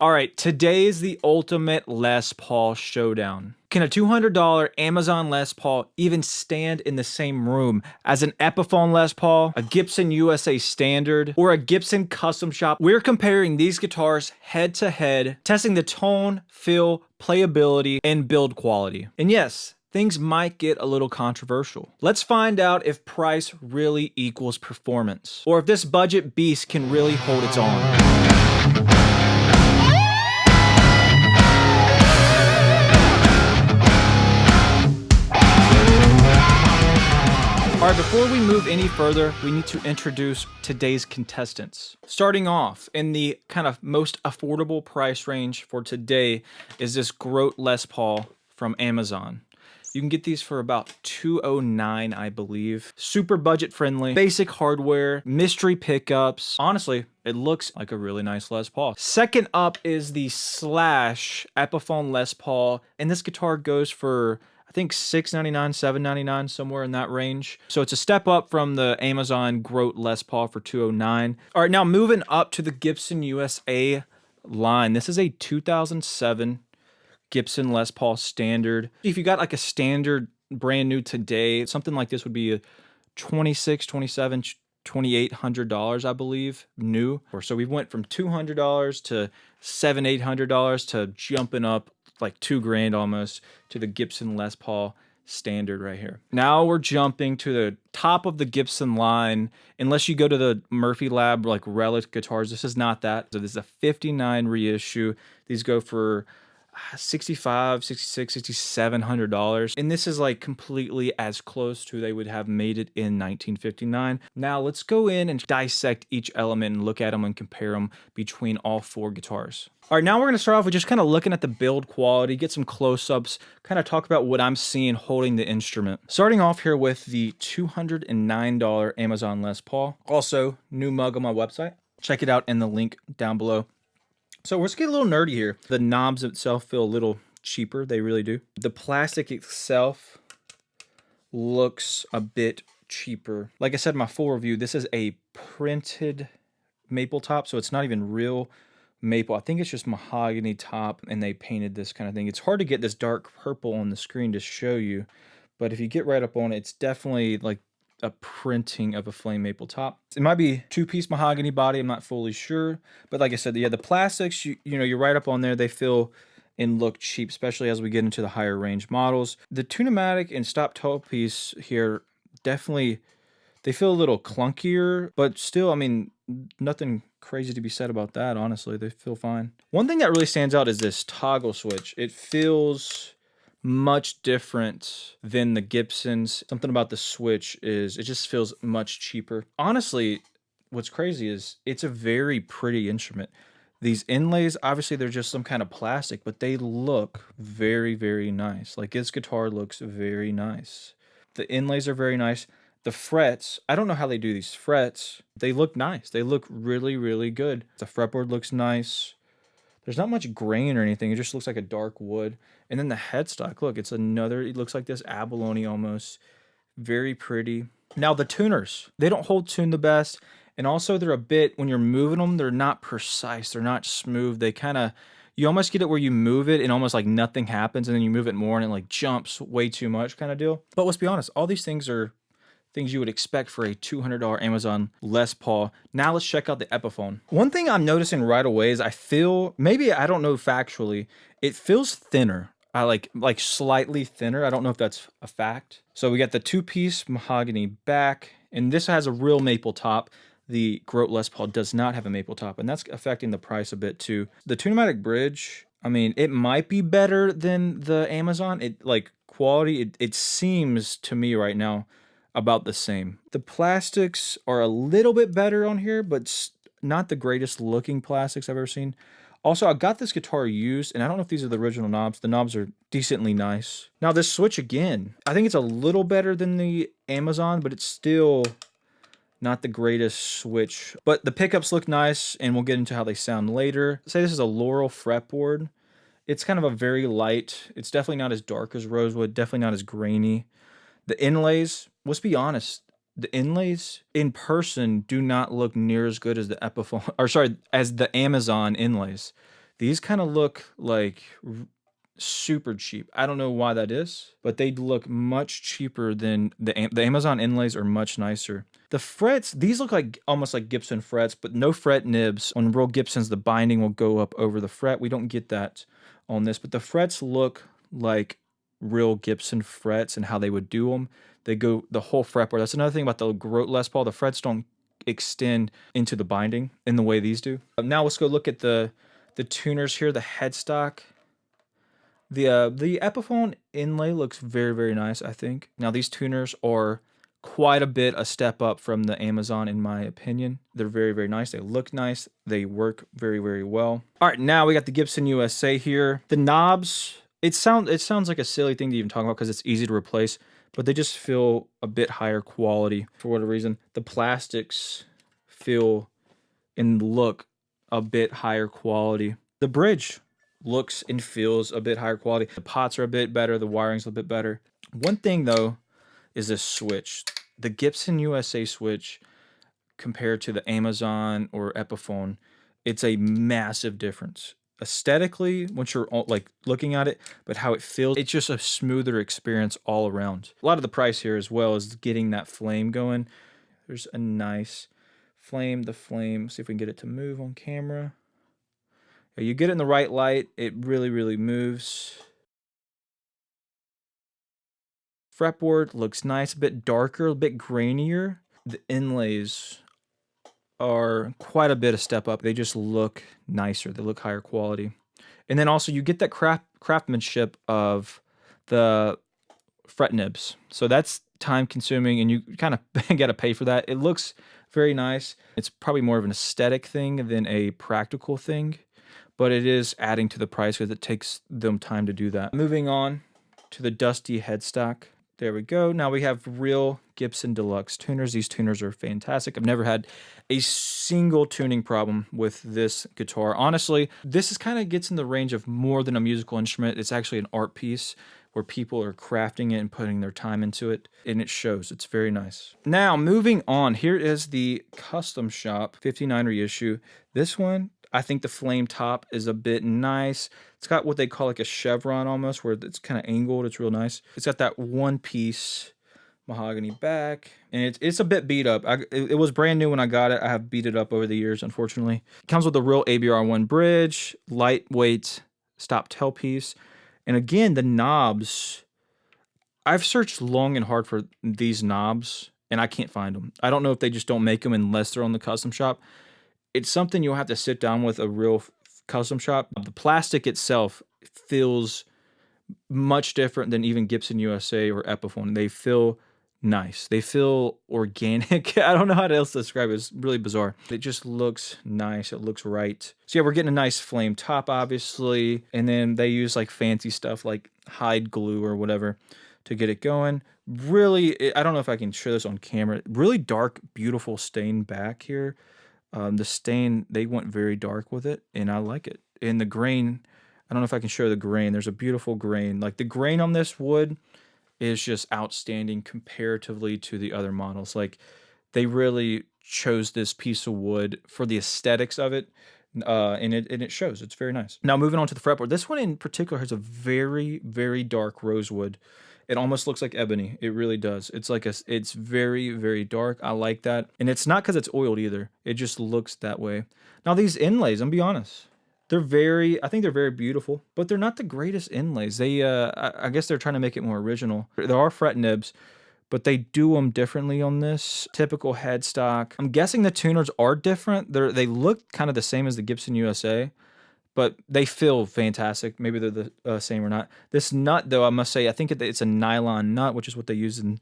All right, today is the ultimate Les Paul showdown. Can a $200 Amazon Les Paul even stand in the same room as an Epiphone Les Paul, a Gibson USA Standard, or a Gibson Custom Shop? We're comparing these guitars head to head, testing the tone, feel, playability, and build quality. And yes, things might get a little controversial. Let's find out if price really equals performance, or if this budget beast can really hold its own. All right, before we move any further, we need to introduce today's contestants. Starting off in the kind of most affordable price range for today is this GROTE Les Paul from Amazon. You can get these for about $209, I believe. Super budget friendly, basic hardware, mystery pickups. Honestly, it looks like a really nice Les Paul. Second up is the Slash Epiphone Les Paul, and this guitar goes for I think $699, $799, somewhere in that range. So it's a step up from the Amazon GROTE Les Paul for $209. All right, now moving up to the Gibson USA line. This is a 2007 Gibson Les Paul Standard. If you got like a Standard brand new today, something like this would be a $2,600, $2,700, $2,800, I believe, new. So we went from $200 to $700, $800 to jumping up like $2,000 almost to the Gibson Les Paul Standard right here. Now we're jumping to the top of the Gibson line. Unless you go to the Murphy Lab like relic guitars, this is not that. So this is a 59 reissue. These go for $6,500, $6,600, $6,700. And this is like completely as close to they would have made it in 1959. Now let's go in and dissect each element and look at them and compare them between all four guitars. All right, now we're going to start off with just kind of looking at the build quality, get some close-ups, kind of talk about what I'm seeing holding the instrument. Starting off here with the $209 Amazon Les Paul. Also, new mug on my website. Check it out in the link down below. So let's get a little nerdy here. The knobs itself feel a little cheaper. They really do. The plastic itself looks a bit cheaper. Like I said in my full review, this is a printed maple top, so it's not even real maple. I think it's just mahogany top, and they painted this kind of thing. It's hard to get this dark purple on the screen to show you, but if you get right up on it, it's definitely like a printing of a flame maple top. It might be two-piece mahogany body, I'm not fully sure, but like I said, yeah, the plastics, you know, you're right up on there. They feel and look cheap, especially as we get into the higher range models. The Tune-o-matic and stop toe piece here, definitely, they feel a little clunkier, but still, I mean, nothing crazy to be said about that, honestly. They feel fine. One thing that really stands out is this toggle switch. It feels much different than the Gibsons. Something about the switch is, it just feels much cheaper. Honestly, what's crazy is it's a very pretty instrument. These inlays, obviously they're just some kind of plastic, but they look very, very nice. Like this guitar looks very nice. The inlays are very nice. The frets, I don't know how they do these frets. They look nice. They look really, really good. The fretboard looks nice. There's not much grain or anything. It just looks like a dark wood. And then the headstock, look, it's another, it looks like this abalone almost. Very pretty. Now the tuners, they don't hold tune the best. And also they're a bit, when you're moving them, they're not precise. They're not smooth. They kind of, you almost get it where you move it and almost like nothing happens. And then you move it more and it like jumps way too much kind of deal. But let's be honest, all these things are things you would expect for a $200 Amazon Les Paul. Now let's check out the Epiphone. One thing I'm noticing right away is I feel, maybe I don't know factually, it feels thinner. I like slightly thinner. I don't know if that's a fact. So we got the two-piece mahogany back, and this has a real maple top. The GROTE Les Paul does not have a maple top, and that's affecting the price a bit too. The Tune-o-matic bridge, I mean, it might be better than the Amazon. It like quality, it seems to me right now about the same. The plastics are a little bit better on here, but not the greatest looking plastics I've ever seen. Also, I got this guitar used, and I don't know if these are the original knobs. The knobs are decently nice. Now this switch again, I think it's a little better than the Amazon, but it's still not the greatest switch. But the pickups look nice, and we'll get into how they sound later. Say this is a Laurel fretboard. It's kind of a very light, it's definitely not as dark as rosewood, definitely not as grainy. The inlays, let's be honest, the inlays in person do not look near as good as the Epiphone, or sorry, as the Amazon inlays. These kind of look like super cheap. I don't know why that is, but they look much cheaper than the Amazon inlays are much nicer. The frets, these look like almost like Gibson frets, but no fret nibs. On real Gibsons, the binding will go up over the fret. We don't get that on this, but the frets look like real Gibson frets and how they would do them. They go the whole fretboard. That's another thing about the GROTE Les Paul. The frets don't extend into the binding in the way these do. Now let's go look at the tuners here, the headstock. The Epiphone inlay looks very, very nice, I think. Now, these tuners are quite a step up from the Amazon, in my opinion. They're very, very nice. They look nice. They work very, very well. All right, now we got the Gibson USA here. The knobs, it sounds like a silly thing to even talk about because it's easy to replace, but they just feel a bit higher quality for whatever reason. The plastics feel and look a bit higher quality. The bridge looks and feels a bit higher quality. The pots are a bit better. The wiring's a bit better. One thing, though, is this switch. The Gibson USA switch compared to the Amazon or Epiphone, it's a massive difference. Aesthetically, once you're like looking at it, but how it feels, it's just a smoother experience all around. A lot of the price here as well is getting that flame going. There's a nice flame. The flame, see if we can get it to move on camera. You get it in the right light, it really, really moves. Fretboard looks nice, a bit darker, a bit grainier. The inlays are quite a bit of step up. They just look nicer. They look higher quality. And then also you get that craftsmanship of the fret nibs. So that's time consuming and you kind of got to pay for that. It looks very nice. It's probably more of an aesthetic thing than a practical thing, but it is adding to the price because it takes them time to do that. Moving on to the dusty headstock. There we go. Now we have real Gibson Deluxe tuners. These tuners are fantastic. I've never had a single tuning problem with this guitar. Honestly, this is kind of gets in the range of more than a musical instrument. It's actually an art piece where people are crafting it and putting their time into it, and it shows. It's very nice. Now, moving on, here is the Custom Shop 59 reissue. This one, I think the flame top is a bit nice. It's got what they call like a chevron almost, where it's kind of angled. It's real nice. It's got that one-piece mahogany back, and it's a bit beat up. It was brand new when I got it. I have beat it up over the years, unfortunately. It comes with a real ABR1 bridge, lightweight stop tailpiece. And again, the knobs, I've searched long and hard for these knobs, and I can't find them. I don't know if they just don't make them unless they're on the Custom Shop. It's something you'll have to sit down with a real custom shop. The plastic itself feels much different than even Gibson USA or Epiphone. They feel nice. They feel organic. I don't know how else to describe it. It's really bizarre. It just looks nice. It looks right. So yeah, we're getting a nice flame top, obviously. And then they use like fancy stuff like hide glue or whatever to get it going. Really, I don't know if I can show this on camera. Really dark, beautiful stain back here. The stain, they went very dark with it, and I like it. And the grain, I don't know if I can show the grain. There's a beautiful grain. Like the grain on this wood is just outstanding comparatively to the other models. Like they really chose this piece of wood for the aesthetics of it, and it shows. It's very nice. Now moving on to the fretboard. This one in particular has a very, very dark rosewood. It almost looks like ebony. It really does. It's very, very dark. I like that. And it's not because it's oiled either. It just looks that way. Now these inlays, I'm gonna be honest, I think they're very beautiful, but they're not the greatest inlays. They, I guess they're trying to make it more original. There are fret nibs, but they do them differently on this. Typical headstock. I'm guessing the tuners are different. They look kind of the same as the Gibson USA, but they feel fantastic. Maybe they're the same or not. This nut, though, I must say, I think it's a nylon nut, which is what they used in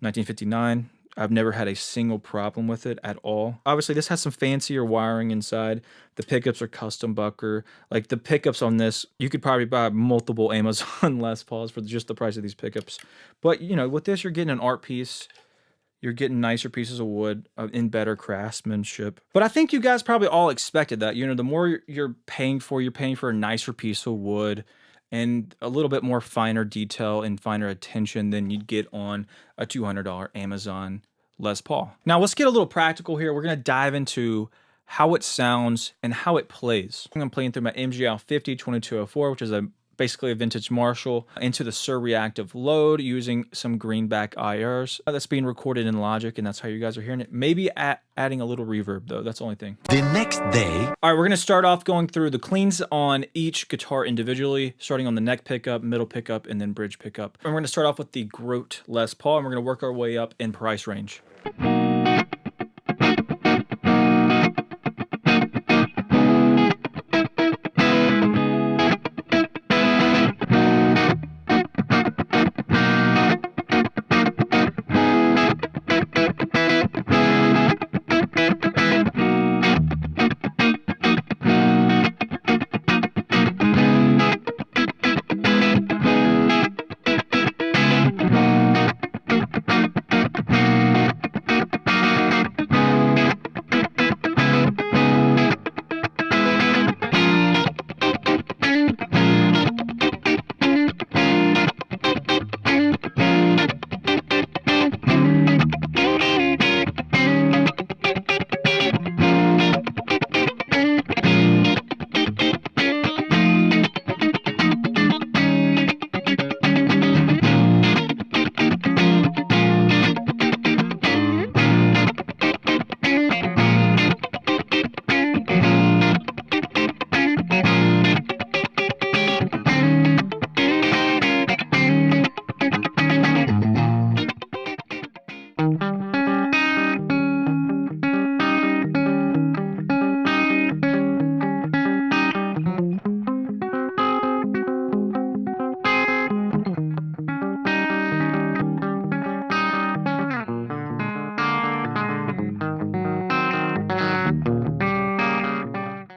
1959. I've never had a single problem with it at all. Obviously, this has some fancier wiring inside. The pickups are custom bucker. Like the pickups on this, you could probably buy multiple Amazon Les Pauls for just the price of these pickups. But, you know, with this, you're getting an art piece. You're getting nicer pieces of wood in better craftsmanship. But I think you guys probably all expected that. You know, the more you're paying for a nicer piece of wood and a little bit more finer detail and finer attention than you'd get on a $200 Amazon Les Paul. Now, let's get a little practical here. We're going to dive into how it sounds, and how it plays. I'm playing through my MGL 50 2204, which is basically a vintage Marshall, into the Sur Reactive Load using some Greenback IRs. That's being recorded in Logic, and that's how you guys are hearing it. Maybe adding a little reverb, though. That's the only thing. The next day... All right, we're going to start off going through the cleans on each guitar individually, starting on the neck pickup, middle pickup, and then bridge pickup. And we're going to start off with the GROTE Les Paul, and we're going to work our way up in price range.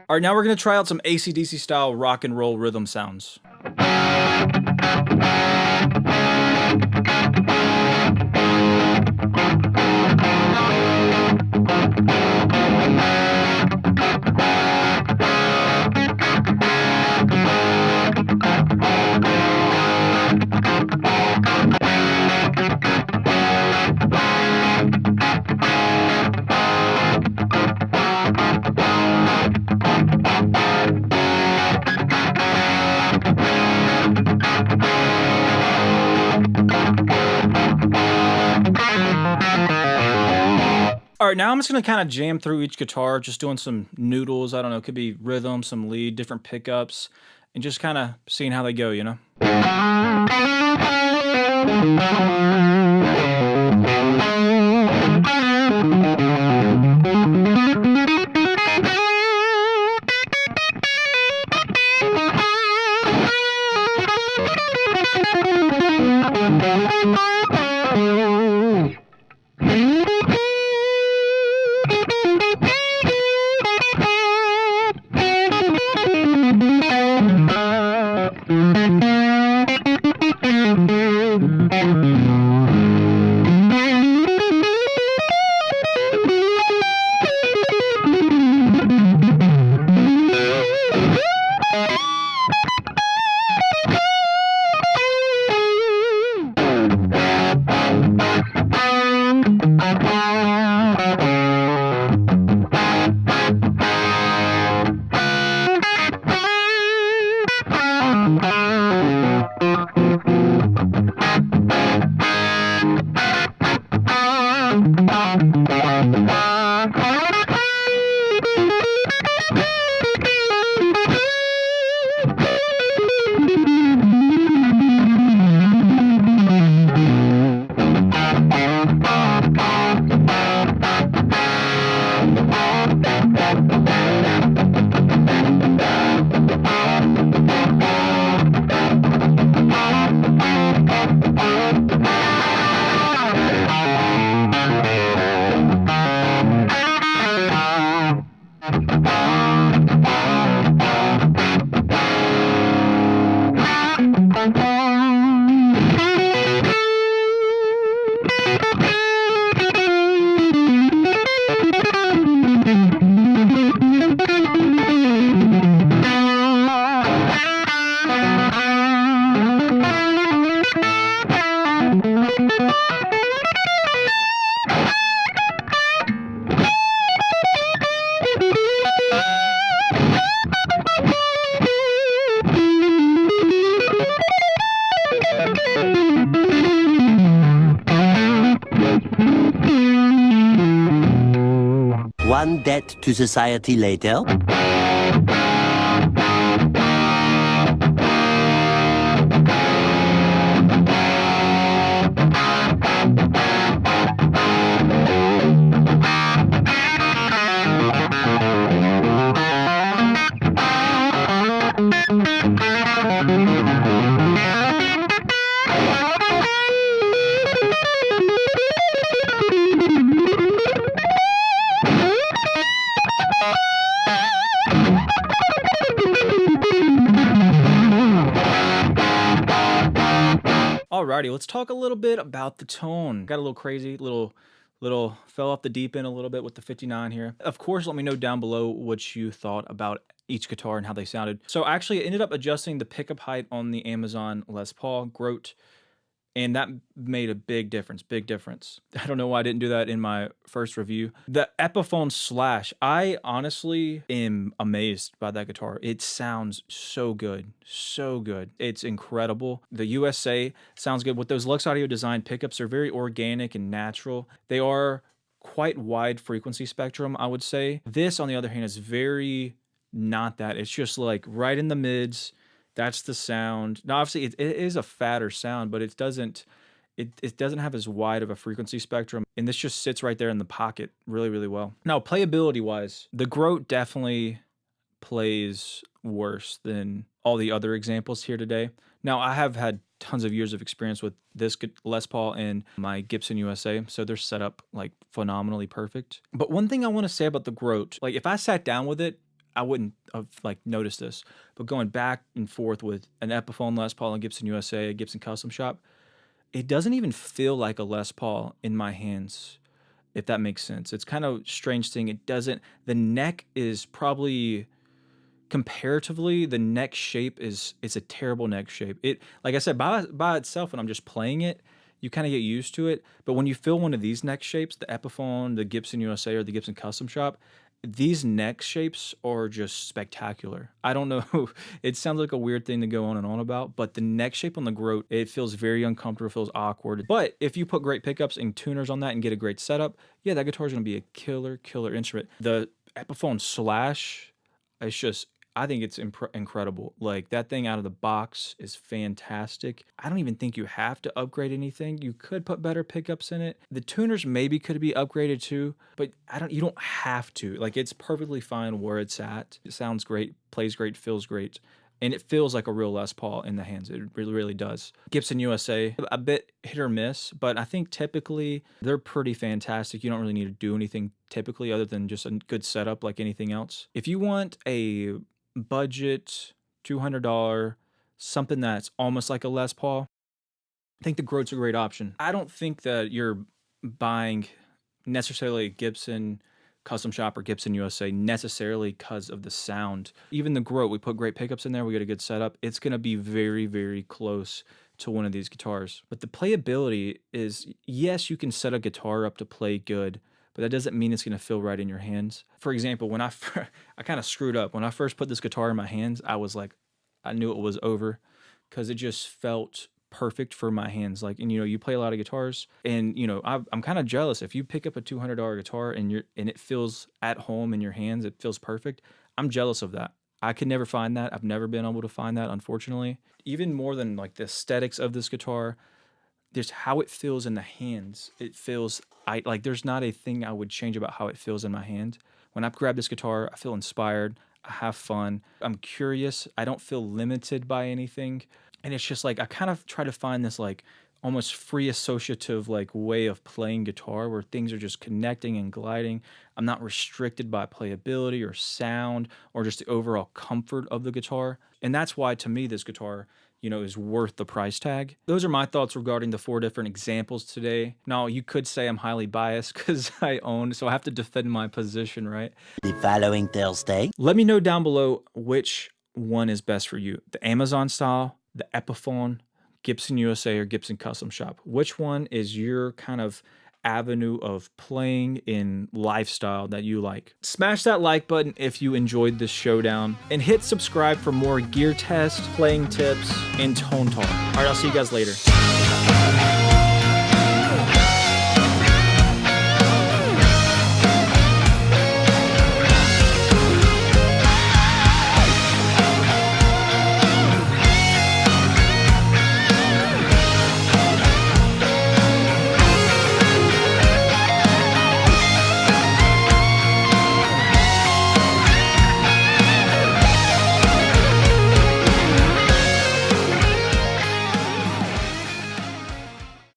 All right, now we're going to try out some AC/DC style rock and roll rhythm sounds. All right, now I'm just going to kind of jam through each guitar, just doing some noodles. I don't know, it could be rhythm, some lead, different pickups, and just kind of seeing how they go, you know? debt to society later? Alrighty, let's talk a little bit about the tone. Got a little crazy, little fell off the deep end a little bit with the 59 here. Of course, let me know down below what you thought about each guitar and how they sounded. So I actually ended up adjusting the pickup height on the Amazon Les Paul GROTE, and that made a big difference, big difference. I don't know why I didn't do that in my first review. The Epiphone Slash, I honestly am amazed by that guitar. It sounds so good, so good. It's incredible. The USA sounds good. With those Lux Audio Design pickups, they're very organic and natural. They are quite wide frequency spectrum, I would say. This, on the other hand, is very not that. It's just like right in the mids. That's the sound. Now, obviously, it is a fatter sound, but it doesn't have as wide of a frequency spectrum, and this just sits right there in the pocket really, really well. Now, playability-wise, the GROTE definitely plays worse than all the other examples here today. Now, I have had tons of years of experience with this Les Paul and my Gibson USA, so they're set up like phenomenally perfect. But one thing I want to say about the GROTE, like if I sat down with it, I wouldn't have like noticed this, but going back and forth with an Epiphone Les Paul and Gibson USA, a Gibson Custom Shop, it doesn't even feel like a Les Paul in my hands, if that makes sense. It's kind of strange thing. It doesn't, the neck is probably, comparatively, the neck shape is a terrible neck shape. It, like I said, by itself, when I'm just playing it, you kind of get used to it. But when you feel one of these neck shapes, the Epiphone, the Gibson USA, or the Gibson Custom Shop, these neck shapes are just spectacular. I don't know, it sounds like a weird thing to go on and on about, but the neck shape on the GROTE, it feels very uncomfortable, feels awkward. But if you put great pickups and tuners on that and get a great setup, yeah, that guitar is going to be a killer instrument. The Epiphone Slash, it's just, I think it's incredible. Like, that thing out of the box is fantastic. I don't even think you have to upgrade anything. You could put better pickups in it. The tuners maybe could be upgraded too, but you don't have to. Like, it's perfectly fine where it's at. It sounds great, plays great, feels great. And it feels like a real Les Paul in the hands. It really, really does. Gibson USA, a bit hit or miss, but I think typically they're pretty fantastic. You don't really need to do anything typically other than just a good setup like anything else. If you want a budget $200 something that's almost like a Les Paul, I think the GROTE's a great option. I don't think that you're buying necessarily a Gibson Custom Shop or Gibson USA necessarily because of the sound. Even the GROTE, we put great pickups in there, we get a good setup, it's going to be very, very close to one of these guitars. But the playability is, yes, you can set a guitar up to play good, but that doesn't mean it's going to feel right in your hands. For example, when I kind of screwed up. When I first put this guitar in my hands, I was like, I knew it was over because it just felt perfect for my hands. Like, and you know, you play a lot of guitars, and you know, I'm kind of jealous if you pick up a $200 guitar and it feels at home in your hands, it feels perfect. I'm jealous of that. I could never find that. I've never been able to find that, unfortunately. Even more than like the aesthetics of this guitar, there's how it feels in the hands. It feels, like there's not a thing I would change about how it feels in my hand. When I grab this guitar, I feel inspired. I have fun. I'm curious. I don't feel limited by anything. And it's just like, I kind of try to find this like almost free associative like way of playing guitar where things are just connecting and gliding. I'm not restricted by playability or sound or just the overall comfort of the guitar. And that's why, to me, this guitar, you know, is worth the price tag. Those are my thoughts regarding the 4 different examples today. Now, you could say I'm highly biased because I own, so I have to defend my position, right? The following Thursday. Let me know down below which one is best for you. The Amazon style, the Epiphone, Gibson USA, or Gibson Custom Shop. Which one is your kind of avenue of playing in lifestyle that you like? Smash that like button if you enjoyed this showdown, and hit subscribe for more gear tests, playing tips, and tone talk. All right, I'll see you guys later.